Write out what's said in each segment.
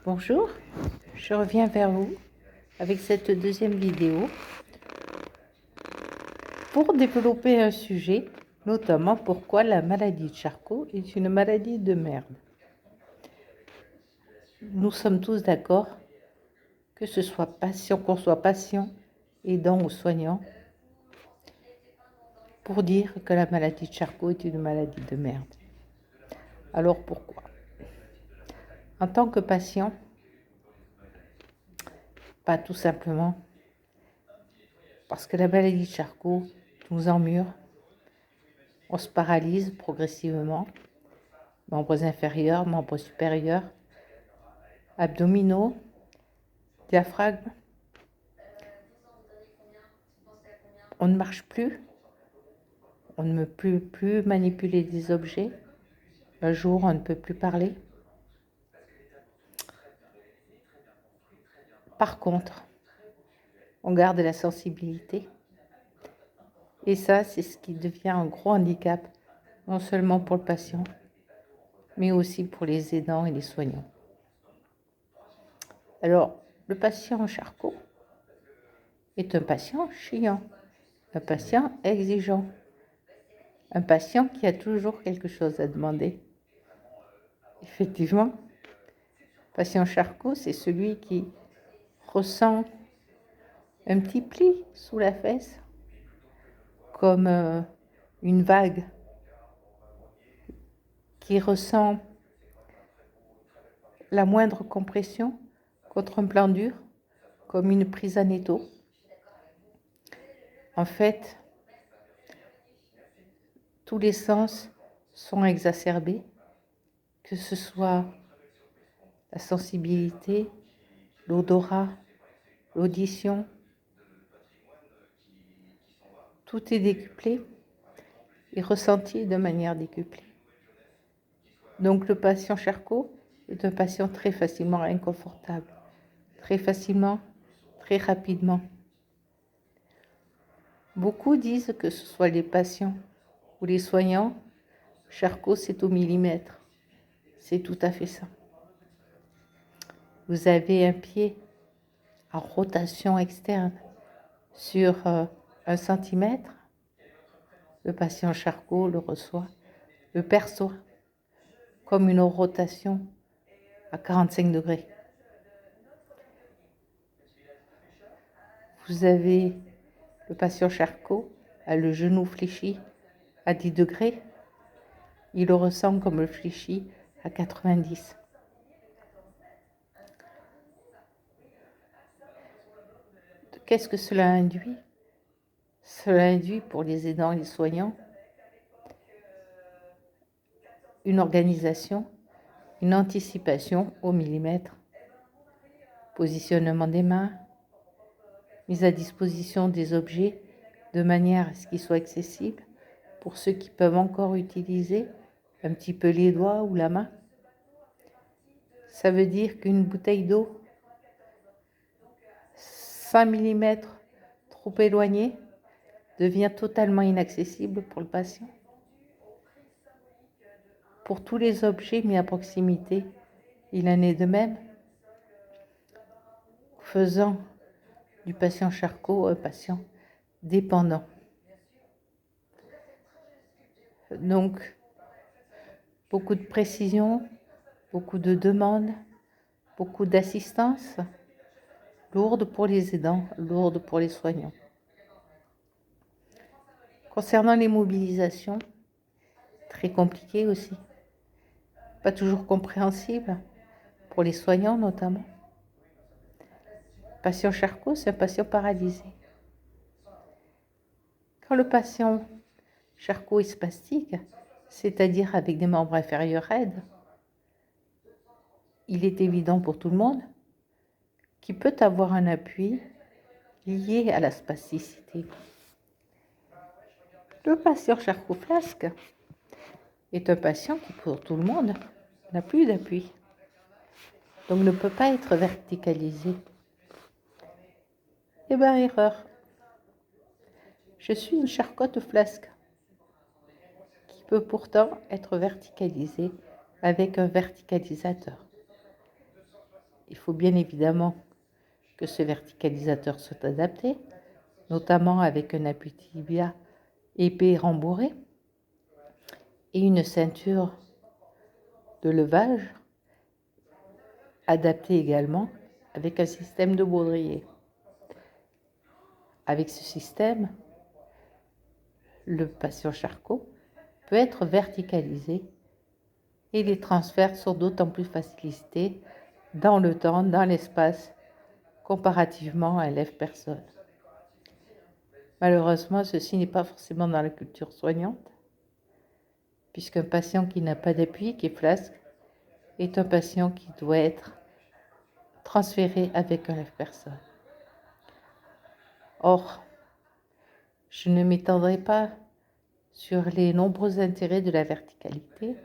Bonjour, je reviens vers vous avec cette deuxième vidéo pour développer un sujet, notamment pourquoi la maladie de Charcot est une maladie de merde. Nous sommes tous d'accord que ce soit patient, qu'on soit patient, aidant ou soignant, pour dire que la maladie de Charcot est une maladie de merde. Alors pourquoi? En tant que patient, pas tout simplement parce que la maladie de Charcot nous emmure, on se paralyse progressivement, membres inférieurs, membres supérieurs, abdominaux, diaphragme. On ne marche plus, on ne peut plus manipuler des objets. Un jour, on ne peut plus parler. Par contre, on garde la sensibilité. Et ça, c'est ce qui devient un gros handicap, non seulement pour le patient, mais aussi pour les aidants et les soignants. Alors, le patient Charcot est un patient chiant, un patient exigeant, un patient qui a toujours quelque chose à demander. Effectivement, le patient Charcot, c'est celui qui ressent un petit pli sous la fesse, comme une vague, qui ressent la moindre compression contre un plan dur, comme une prise en étau. En fait, tous les sens sont exacerbés, que ce soit la sensibilité, l'odorat, l'audition, tout est décuplé et ressenti de manière décuplée. Donc le patient Charcot est un patient très facilement inconfortable, très facilement, très rapidement. Beaucoup disent que ce soit les patients ou les soignants, Charcot c'est au millimètre. C'est tout à fait ça. Vous avez un pied en rotation externe sur 1 centimètre. Le patient Charcot le reçoit, le perçoit comme une rotation à 45 degrés. Vous avez le patient Charcot a le genou fléchi à 10 degrés. Il le ressent comme le fléchi à 90. Qu'est-ce que cela induit? Cela induit pour les aidants et les soignants une organisation, une anticipation au millimètre, positionnement des mains, mise à disposition des objets de manière à ce qu'ils soient accessibles pour ceux qui peuvent encore utiliser un petit peu les doigts ou la main. Ça veut dire qu'une bouteille d'eau 5 mm trop éloignée devient totalement inaccessible pour le patient. Pour tous les objets mis à proximité, il en est de même, faisant du patient Charcot un patient dépendant. Donc, beaucoup de précision, beaucoup de demandes, beaucoup d'assistance, lourde pour les aidants, lourde pour les soignants. Concernant les mobilisations, très compliqué aussi, pas toujours compréhensible, pour les soignants notamment. Le patient Charcot, c'est un patient paralysé. Quand le patient Charcot est spastique, c'est-à-dire avec des membres inférieurs raides, il est évident pour tout le monde qu'il peut avoir un appui lié à la spasticité. Le patient Charcot-Flasque est un patient qui, pour tout le monde, n'a plus d'appui, donc ne peut pas être verticalisé. Eh bien, erreur. Je suis une Charcot-Flasque qui peut pourtant être verticalisée avec un verticalisateur. il faut bien évidemment que ce verticalisateur soit adapté, notamment avec un appui tibia épais et rembourré et une ceinture de levage adaptée également avec un système de baudrier. Avec ce système, le patient Charcot peut être verticalisé et les transferts sont d'autant plus facilités dans le temps, dans l'espace, comparativement à un lève-personne. Malheureusement, ceci n'est pas forcément dans la culture soignante, puisqu'un patient qui n'a pas d'appui, qui est flasque, est un patient qui doit être transféré avec un lève-personne. Or, je ne m'étendrai pas sur les nombreux intérêts de la verticalité.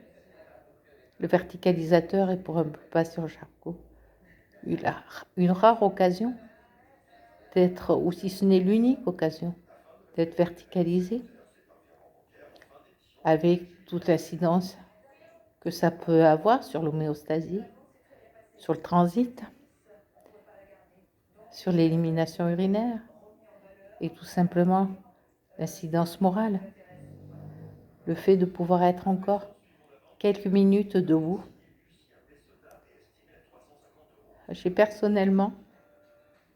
Le verticalisateur est pour un patient Charcot une rare occasion d'être, ou si ce n'est l'unique occasion, d'être verticalisé, avec toute l'incidence que ça peut avoir sur l'homéostasie, sur le transit, sur l'élimination urinaire, et tout simplement l'incidence morale. Le fait de pouvoir être encore quelques minutes debout. J'ai personnellement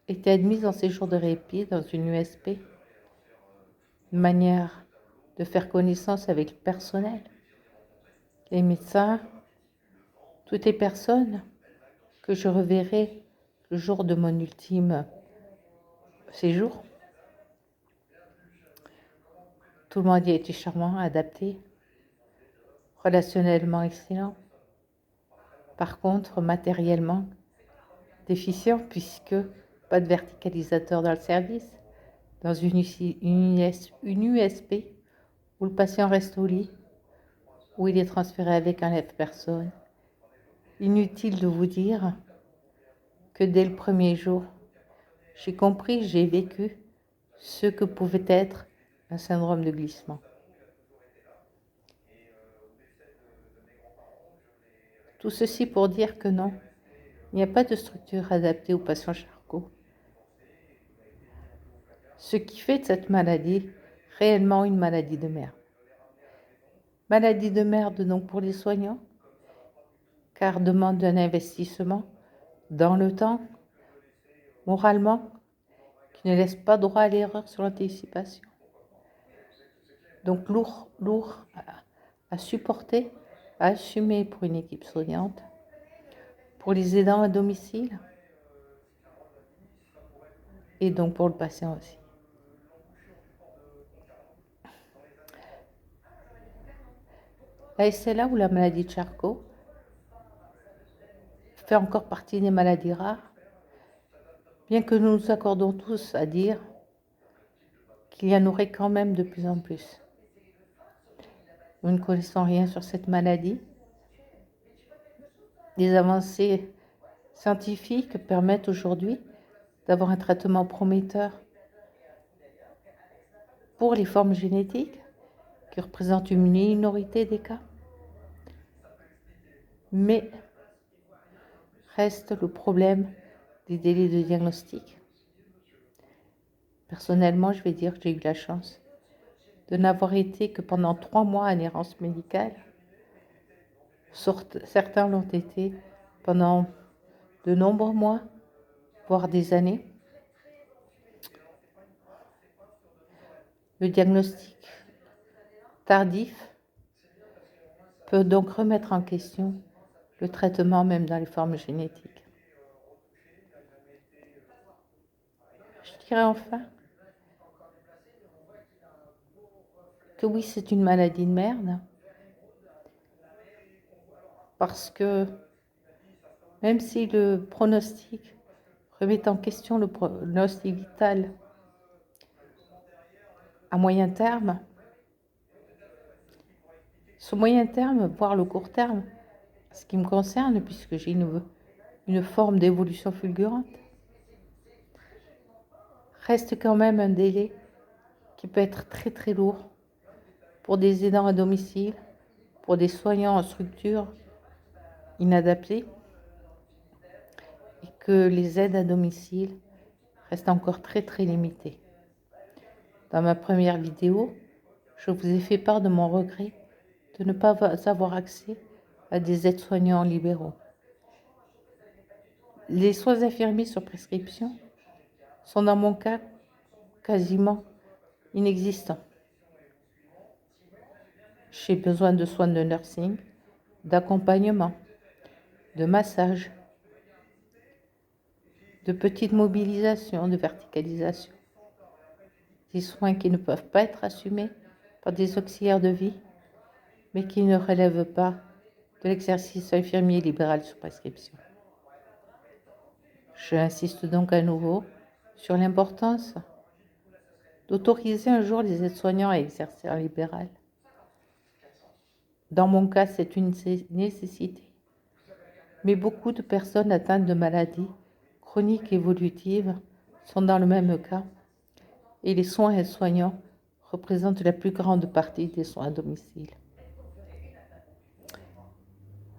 été admise en séjour de répit dans une USP, une manière de faire connaissance avec le personnel, les médecins, toutes les personnes que je reverrai le jour de mon ultime séjour. Tout le monde y a été charmant, adapté, relationnellement excellent. Par contre, matériellement déficient, puisque pas de verticalisateur dans le service, dans une USP où le patient reste au lit, où il est transféré avec un lève-personne. Inutile de vous dire que dès le premier jour, j'ai compris, j'ai vécu ce que pouvait être un syndrome de glissement. Tout ceci pour dire que non, il n'y a pas de structure adaptée aux patients Charcot. Ce qui fait de cette maladie réellement une maladie de merde. Maladie de merde donc pour les soignants, car demande un investissement dans le temps, moralement, qui ne laisse pas droit à l'erreur sur l'anticipation. Donc lourd à supporter, à assumer pour une équipe soignante, pour les aidants à domicile, et donc pour le patient aussi. La SLA ou la maladie de Charcot fait encore partie des maladies rares, bien que nous nous accordons tous à dire qu'il y en aurait quand même de plus en plus. Nous ne connaissons rien sur cette maladie. Les avancées scientifiques permettent aujourd'hui d'avoir un traitement prometteur pour les formes génétiques, qui représentent une minorité des cas. Mais reste le problème des délais de diagnostic. Personnellement, je vais dire que j'ai eu la chance de n'avoir été que pendant 3 mois en errance médicale. Certains l'ont été pendant de nombreux mois, voire des années. Le diagnostic tardif peut donc remettre en question le traitement même dans les formes génétiques. Je dirais enfin que oui, c'est une maladie de merde, parce que même si le pronostic remet en question le pronostic vital à moyen terme, ce moyen terme, voire le court terme, ce qui me concerne, puisque j'ai une forme d'évolution fulgurante, reste quand même un délai qui peut être très très lourd pour des aidants à domicile, pour des soignants en structure inadaptée, que les aides à domicile restent encore très limitées. Dans ma première vidéo, je vous ai fait part de mon regret de ne pas avoir accès à des aides-soignants libéraux. Les soins infirmiers sur prescription sont dans mon cas quasiment inexistants. J'ai besoin de soins de nursing, d'accompagnement, de massage, de petite mobilisation, de verticalisation. Des soins qui ne peuvent pas être assumés par des auxiliaires de vie, mais qui ne relèvent pas de l'exercice infirmier libéral sur prescription. J'insiste donc à nouveau sur l'importance d'autoriser un jour les aides-soignants à exercer en libéral. Dans mon cas, c'est une nécessité. Mais beaucoup de personnes atteintes de maladies chroniques évolutives sont dans le même cas et les soins aides-soignants représentent la plus grande partie des soins à domicile.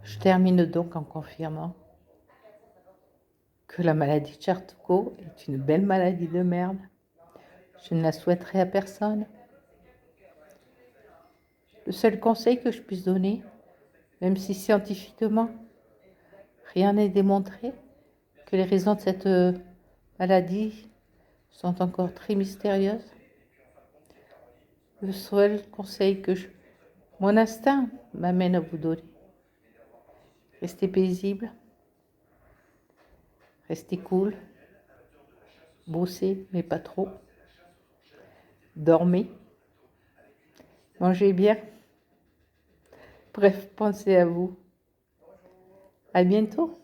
Je termine donc en confirmant que la maladie de Charcot est une belle maladie de merde. Je ne la souhaiterais à personne. Le seul conseil que je puisse donner, même si scientifiquement rien n'est démontré, que les raisons de cette maladie sont encore très mystérieuses, le seul conseil que mon instinct m'amène à vous donner, restez paisible, restez cool, bossez mais pas trop, dormez, mangez bien, bref, pensez à vous. À bientôt.